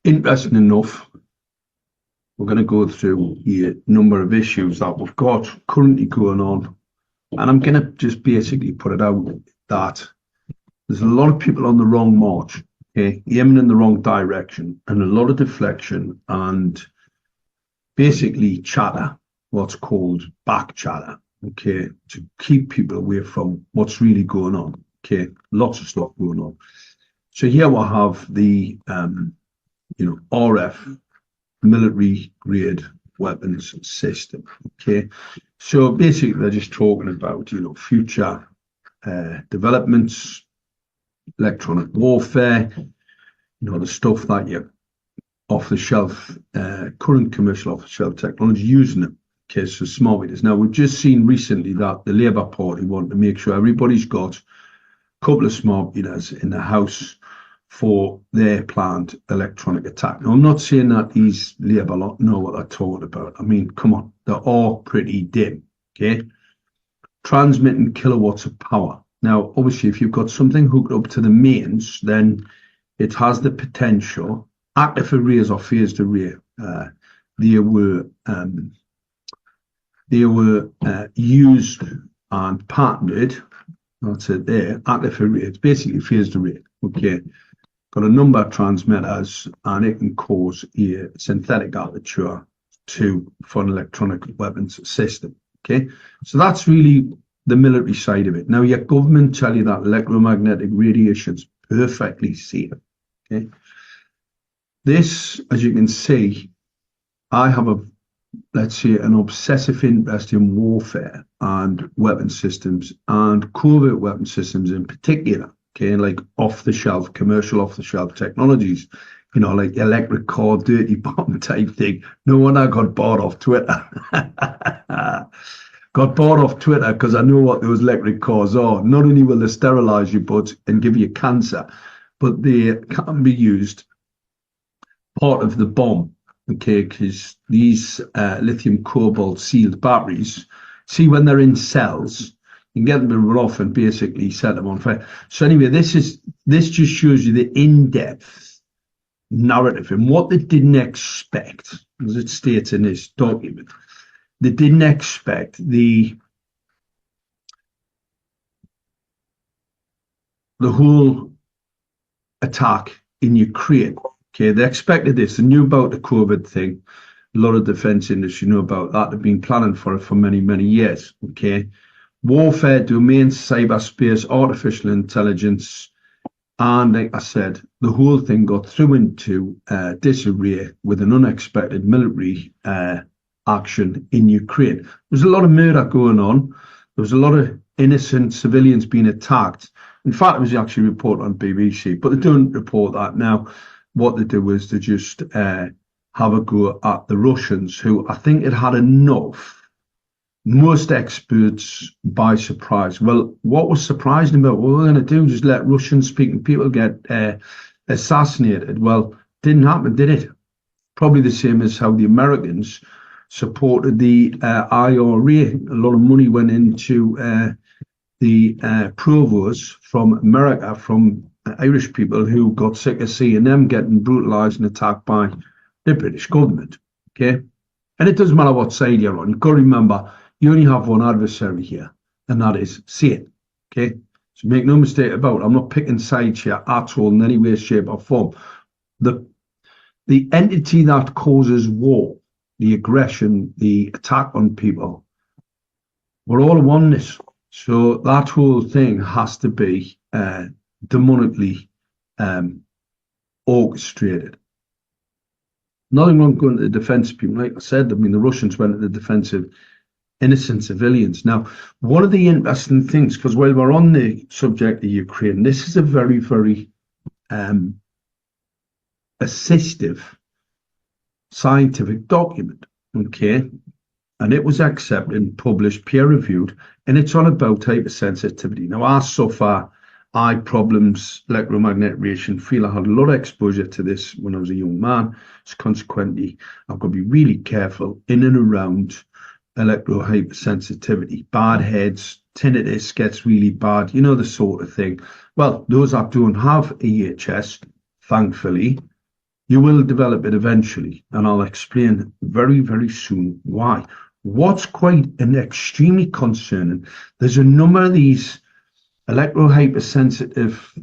interesting enough, we're going to go through a number of issues that we've got currently going on. And I'm going to just basically put it out that there's a lot of people on the wrong march, okay, aiming in the wrong direction, and a lot of deflection and basically chatter, what's called back chatter, okay, to keep people away from what's really going on, okay, lots of stuff going on. So here we have the, RF military grade weapons system, okay. So basically they're just talking about, future developments, electronic warfare, the stuff that you off-the-shelf, current commercial off-the-shelf technology using it. Okay, so smart meters. Now, we've just seen recently that the Labour Party want to make sure everybody's got a couple of smart meters in the house for their planned electronic attack. Now, I'm not saying that these Labour lot know what they're talking about. I mean, come on, they're all pretty dim, okay? Transmitting kilowatts of power. Now, obviously, if you've got something hooked up to the mains, then it has the potential. Active arrays or phased array, they were used and patented. That's it there. Active array, it's basically phased array. Okay, got a number of transmitters, and it can cause a synthetic aperture for an electronic weapons system. Okay, so that's really the military side of it. Now, your government tell you that electromagnetic radiation is perfectly safe. Okay. This, as you can see, I have let's say, an obsessive interest in warfare and weapon systems and covert weapon systems in particular, okay, like off-the-shelf, commercial off-the-shelf technologies, like electric car, dirty bomb type thing. No wonder I got bored off Twitter. Got bored off Twitter because I know what those electric cars are. Not only will they sterilize your butt and give you cancer, but they can be used part of the bomb, okay, because these lithium cobalt sealed batteries, see, when they're in cells, you can get them to run off and basically set them on fire. So anyway, this just shows you the in-depth narrative and what they didn't expect, as it states in this document. They didn't expect the whole attack in Ukraine. Okay, they expected this. They knew about the COVID thing. A lot of defense industry knew about that. They've been planning for it for many, many years. Okay, warfare, domains, cyberspace, artificial intelligence, and like I said, the whole thing got thrown into disarray with an unexpected military action in Ukraine. There was a lot of murder going on. There was a lot of innocent civilians being attacked. In fact, it was actually reported on BBC, but they don't report that now. What they do was they just have a go at the Russians, who I think it had enough, most experts, by surprise. Well, what was surprising about what we're going to do, just let Russian-speaking people get assassinated? Well, didn't happen, did it? Probably the same as how the Americans supported the IRA. A lot of money went into the provos from America, from Irish people who got sick of seeing them getting brutalised and attacked by the British government, okay? And it doesn't matter what side you're on. You've got to remember, you only have one adversary here, and that is Satan, okay? So make no mistake about it, I'm not picking sides here at all in any way, shape or form. The entity that causes war, the aggression, the attack on people, we're all oneness. So that whole thing has to be demonically orchestrated. Nothing wrong going to the defense of people. Like I said, I mean, the Russians went to the defense of innocent civilians. Now, one of the interesting things, because while we're on the subject of Ukraine, this is a very, very assistive scientific document, okay? And it was accepted and published, peer-reviewed, and it's on about hypersensitivity. Now, I suffer eye problems, electromagnetic radiation, feel I had a lot of exposure to this when I was a young man. So consequently, I've got to be really careful in and around electro-hypersensitivity. Bad heads, tinnitus gets really bad, the sort of thing. Well, those that don't have EHS, thankfully, You will develop it eventually, and I'll explain very, very soon why. What's quite an extremely concerning, there's a number of these electro-hypersensitive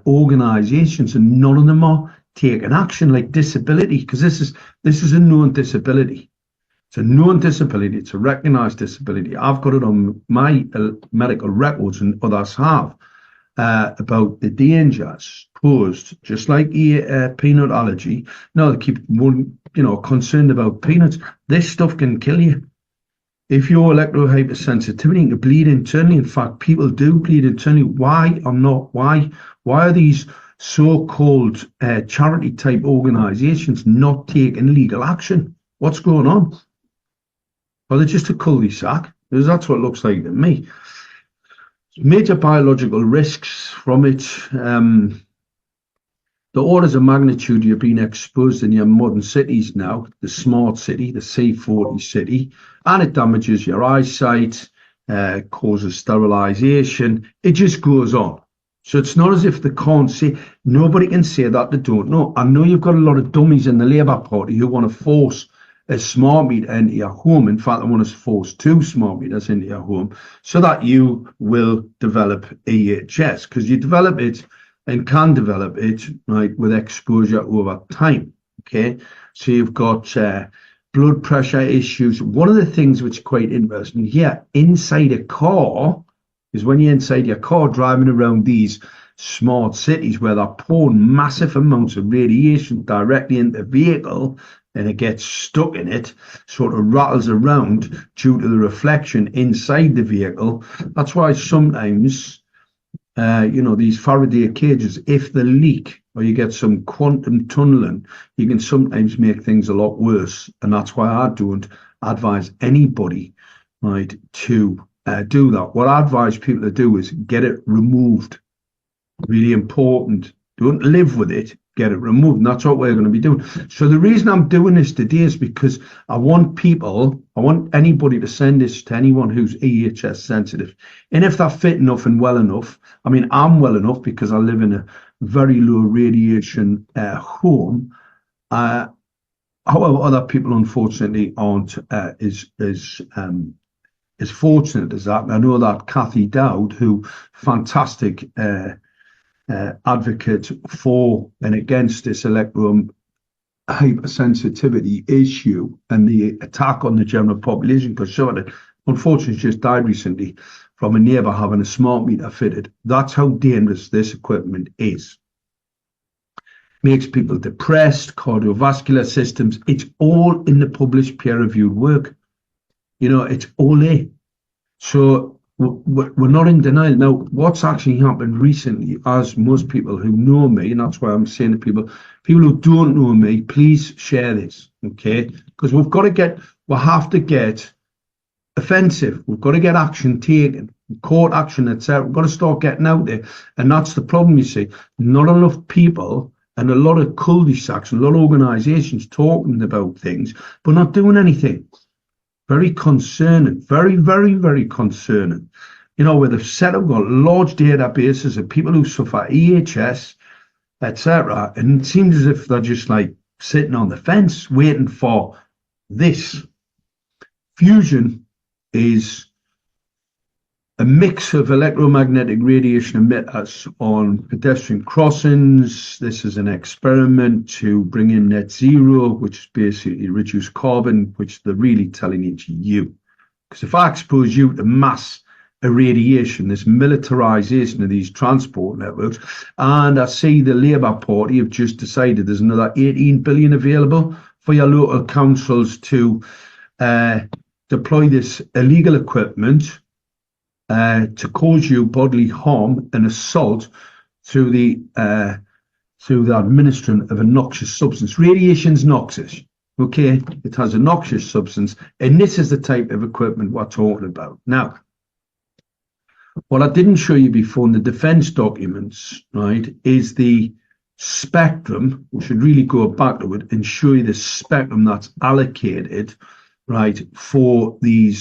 organizations, and none of them are taking action, like disability, because this is a known disability. It's a known disability. It's a recognized disability. I've got it on my medical records, and others have, about the dangers posed, just like peanut allergy. No, they keep concerned about peanuts. This stuff can kill you. If you're electrohypersensitivity, you can bleed internally. In fact, people do bleed internally. Why or not? Why are these so-called charity type organizations not taking legal action? What's going on? Well, they're just a cul-de-sac. Because that's what it looks like to me. Major biological risks from it. The orders of magnitude you're being exposed in your modern cities now, the smart city, the C40 city, and it damages your eyesight, causes sterilization. It just goes on. So it's not as if they can't say, nobody can say that they don't know. I know you've got a lot of dummies in the Labour Party who want to force a smart meter into your home. In fact, they want to force 2 smart meters into your home so that you will develop EHS, because you develop it and can develop it, right, with exposure over time. Okay, so you've got blood pressure issues. One of the things which is quite interesting here, inside a car, is when you're inside your car driving around these smart cities where they're pouring massive amounts of radiation directly into the vehicle, and it gets stuck in it, sort of rattles around due to the reflection inside the vehicle. That's why sometimes these Faraday cages, if they leak or you get some quantum tunneling, you can sometimes make things a lot worse. And that's why I don't advise anybody, right, to do that. What I advise people to do is get it removed. Really important. Don't live with it. Get it removed. And that's what we're going to be doing. So the reason I'm doing this today is because I want anybody to send this to anyone who's EHS sensitive. And if they're fit enough and well enough, I mean, I'm well enough because I live in a very low radiation home. However, other people unfortunately aren't as fortunate as that. And I know that Kathy Dowd, who fantastic advocate for and against this hypersensitivity issue and the attack on the general population, because some of it unfortunately just died recently from a neighbour having a smart meter fitted. That's how dangerous this equipment is. Makes people depressed, cardiovascular systems. It's all in the published peer-reviewed work. It's all there. So we're not in denial. Now, what's actually happened recently, as most people who know me, and that's why I'm saying to people who don't know me, please share this, okay? Because we have to get offensive. We've got to get action taken, court action, etc. We've got to start getting out there. And that's the problem, you see. Not enough people and a lot of cul-de-sacs, a lot of organisations talking about things, but not doing anything. Very concerning, very, very, very concerning. Where they've set up got large databases of people who suffer EHS, etc. And it seems as if they're just like sitting on the fence waiting for this. Fusion is a mix of electromagnetic radiation emitters on pedestrian crossings. This is an experiment to bring in net zero, which is basically reduce carbon, which they're really telling it to you. Because if I expose you to mass irradiation, this militarization of these transport networks, and I see the Labour Party have just decided there's another 18 billion available for your local councils to deploy this illegal equipment to cause you bodily harm and assault through the administering of a noxious substance. Radiation's noxious, okay? It has a noxious substance, and this is the type of equipment we're talking about. Now, what I didn't show you before in the defence documents, right, is the spectrum. We should really go back to it and show you the spectrum that's allocated, right, for the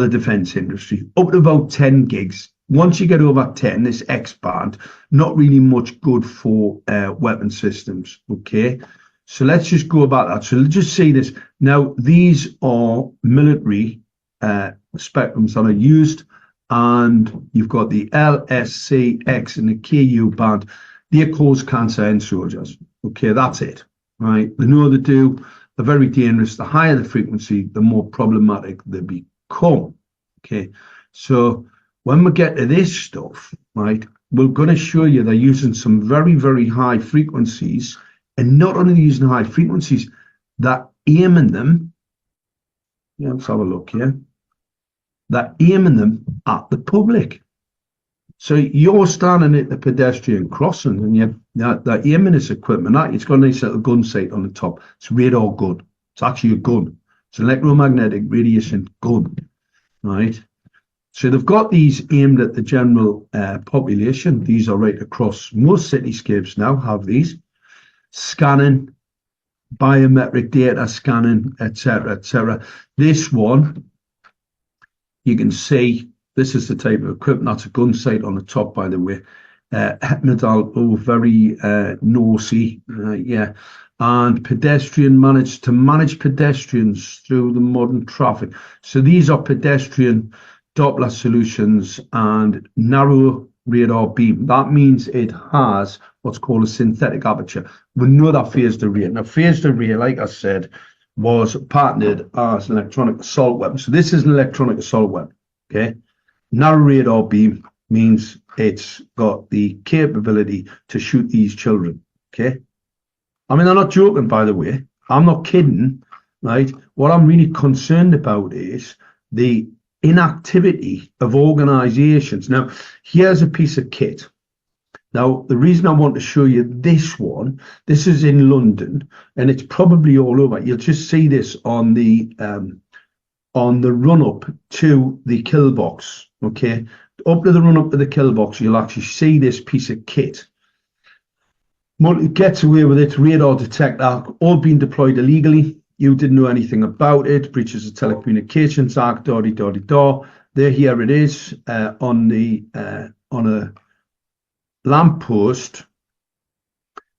defence industry, up to about 10 gigs. Once you get over 10, this X band, not really much good for weapon systems. Okay, so let's just go about that. So let's just see this. Now, these are military spectrums that are used, and you've got the LSC, X, and the KU band. They cause cancer in soldiers. Okay, that's it. Right? They know they do. They're very dangerous. The higher the frequency, the more problematic they become. Okay, so when we get to this stuff, right, we're going to show you they're using some very, very high frequencies, and not only using high frequencies, they're aiming them. Yeah, let's have a look here. They're aiming them at the public. So you're standing at the pedestrian crossing, and they're aiming this equipment at you. It's got a nice little gun sight on the top. It's a radar gun. It's actually a gun. It's an electromagnetic radiation gun, right? So they've got these aimed at the general population. These are right across most cityscapes now, have these. Scanning, biometric data scanning, etc., etc. This one, you can see, this is the type of equipment. That's a gun sight on the top, by the way. Medal, oh, very nosy, yeah. And pedestrian managed to manage pedestrians through the modern traffic. So these are pedestrian Doppler solutions and narrow radar beam. That means it has what's called a synthetic aperture. We know that phased array. Now, phased array, like I said, was patented as an electronic assault weapon. So this is an electronic assault weapon, okay? Narrow radar beam means it's got the capability to shoot these children, okay? I mean, I'm not joking, by the way. I'm not kidding, right? What I'm really concerned about is the inactivity of organizations. Now, here's a piece of kit. Now, the reason I want to show you this one, this is in London, and it's probably all over. You'll just see this on the run-up to the kill box, okay? Up to the run-up to the kill box, you'll actually see this piece of kit. It gets away with it, radar detector, all being deployed illegally. You didn't know anything about it, breaches of Telecommunications Act, da-di-da-di-da. There, here it is on a lamppost,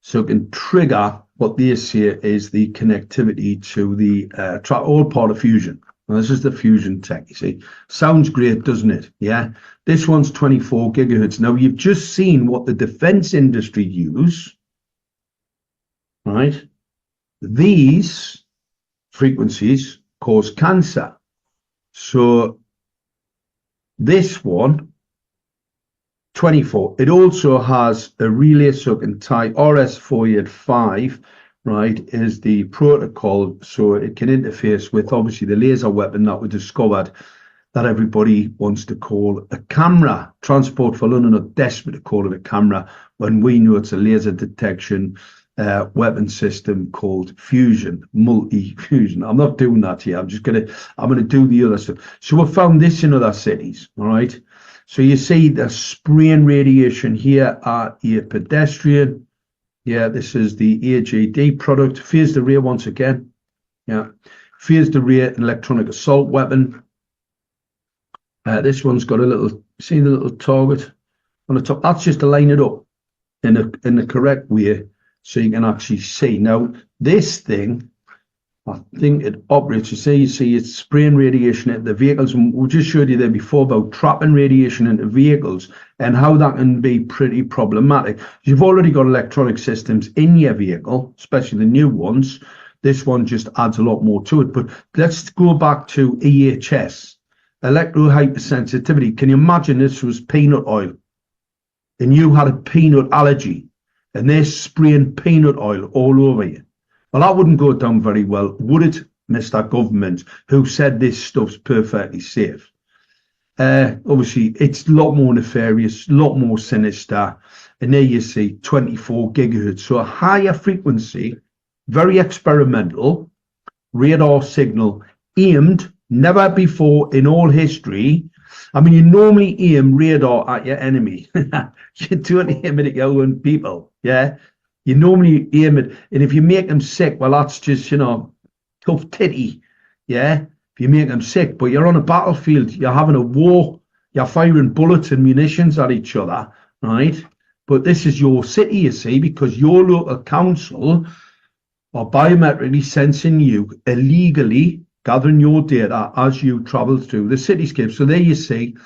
so it can trigger what they say is the connectivity to the all part of fusion. Now, this is the fusion tech, you see. Sounds great, doesn't it? Yeah. This one's 24 gigahertz. Now, you've just seen what the defense industry use, right? These frequencies cause cancer. So this one, 24, it also has a relay, so it can tie RS485, right, is the protocol, so it can interface with obviously the laser weapon that we discovered that everybody wants to call a camera. Transport for London are desperate to call it a camera when we know it's a laser detection weapon system called fusion, multi-fusion. I'm not doing that here. I'm gonna do the other stuff. So we found this in other cities, all right? So you see the spraying radiation here at a pedestrian. Yeah, this is the AJD product. Phased array once again. Yeah, phased array, an electronic assault weapon. This one's got a little, see the little target on the top. That's just to line it up in the correct way, so you can actually see. Now, this thing, I think it operates, you see it's spraying radiation at the vehicles. And we just showed you there before about trapping radiation into vehicles and how that can be pretty problematic. You've already got electronic systems in your vehicle, especially the new ones. This one just adds a lot more to it. But let's go back to EHS, electrohypersensitivity. Can you imagine this was peanut oil and you had a peanut allergy and they're spraying peanut oil all over you? Well, that wouldn't go down very well, would it, Mr. Government, who said this stuff's perfectly safe? Obviously, it's a lot more nefarious, a lot more sinister. And there you see 24 gigahertz. So a higher frequency, very experimental, radar signal aimed, never before in all history. I mean, you normally aim radar at your enemy. You don't aim it at your own people, yeah? You normally aim it, and if you make them sick, well, that's just, tough titty, yeah? If you make them sick, but you're on a battlefield, you're having a war, You're firing bullets and munitions at each other, right? But this is your city, you see, because your local council are biometrically sensing you illegally, gathering your data as you travel through the cityscape. So there you see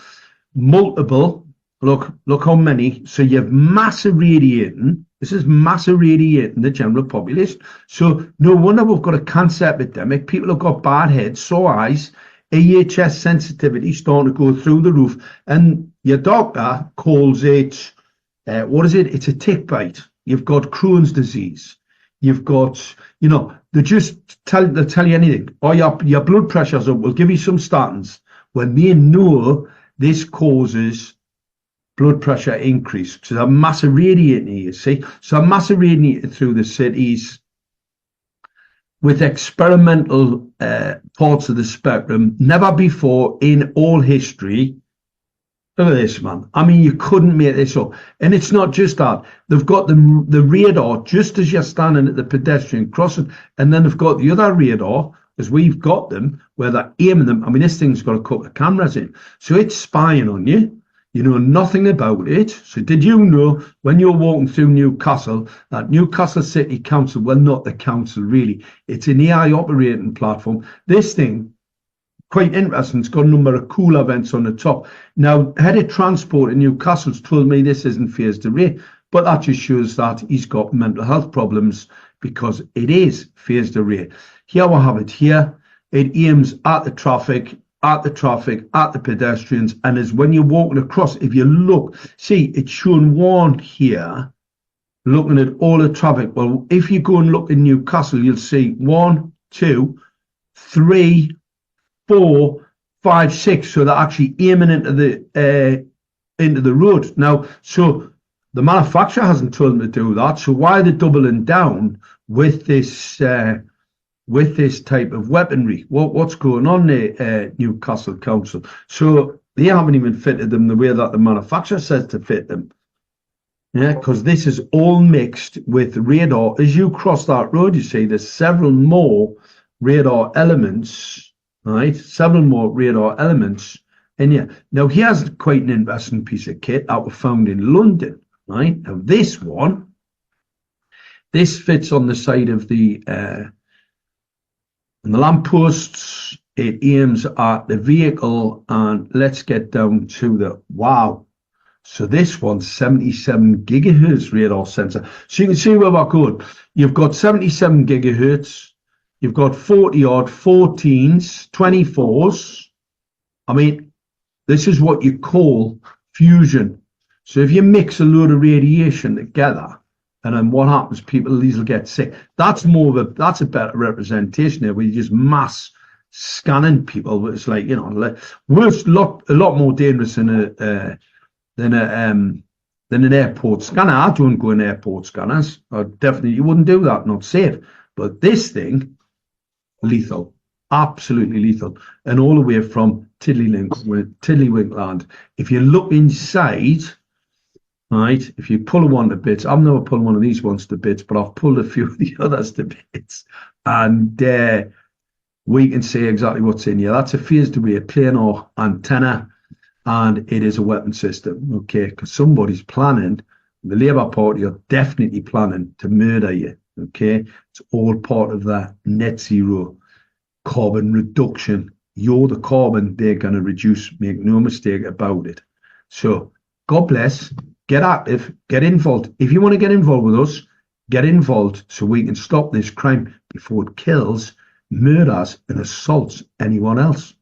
multiple, look how many. So you have mass irradiating. This is mass irradiating the general population. So no wonder we've got a cancer epidemic. People have got bad heads, sore eyes, EHS sensitivity starting to go through the roof. And your doctor calls it, what is it? It's a tick bite. You've got Crohn's disease. You've got, they just they'll tell you anything. Or your blood pressure's up. We'll give you some statins. When they know this causes blood pressure increase. So they're mass irradiating, you see. So mass irradiating through the cities with experimental parts of the spectrum. Never before in all history. Look at this, man. I mean, you couldn't make this up. And it's not just that. They've got the radar just as you're standing at the pedestrian crossing. And then they've got the other radar, as we've got them, where they're aiming them. I mean, this thing's got a couple of cameras in. So it's spying on you. You know nothing about it. So did you know when you're walking through Newcastle, that Newcastle City Council, well, not the council really, it's an AI operating platform. This thing, quite interesting, it's got a number of cool events on the top. Now, head of transport in Newcastle's told me this isn't Fears the Ray, but that just shows that he's got mental health problems because it is Fears the Ray. Here we have it here. It aims at the traffic, at the pedestrians, and as when you're walking across, if you look, see, it's showing one here, looking at all the traffic. Well, if you go and look in Newcastle, you'll see 1, 2, 3, 4, 5, 6. So they're actually aiming into the road. Now, so the manufacturer hasn't told them to do that. So why are they doubling down with this type of weaponry? What's going on there, Newcastle Council? So they haven't even fitted them the way that the manufacturer says to fit them. Yeah, because this is all mixed with radar. As you cross that road, you see there's several more radar elements, right? Several more radar elements in here. Now, here's quite an interesting piece of kit that was found in London, right? Now, this fits on the side of the lampposts. It aims at the vehicle, and let's get down to the wow. So this one's 77 gigahertz radar sensor. So you can see where we're going. You've got 77 gigahertz. You've got 40 odd 14s, 24s. I mean, this is what you call fusion. So if you mix a load of radiation together, and then what happens? These will get sick. That's a better representation there, where you just mass scanning people. It's like, worse, a lot more dangerous than an airport scanner. I don't go in airport scanners. You wouldn't do that, not safe. But this thing, lethal, absolutely lethal, and all the way from Tiddlywink land. If you look inside, right, if you pull one to bits, I've never pulled one of these ones to bits, but I've pulled a few of the others to bits, and we can see exactly what's in here. That's a phased array planar antenna, and it is a weapon system, okay, because somebody's planning, the Labour Party are definitely planning to murder you, okay? It's all part of that net zero carbon reduction. You're the carbon they're going to reduce, make no mistake about it. So, God bless. Get active, get involved. If you want to get involved with us, get involved so we can stop this crime before it kills, murders, and assaults anyone else.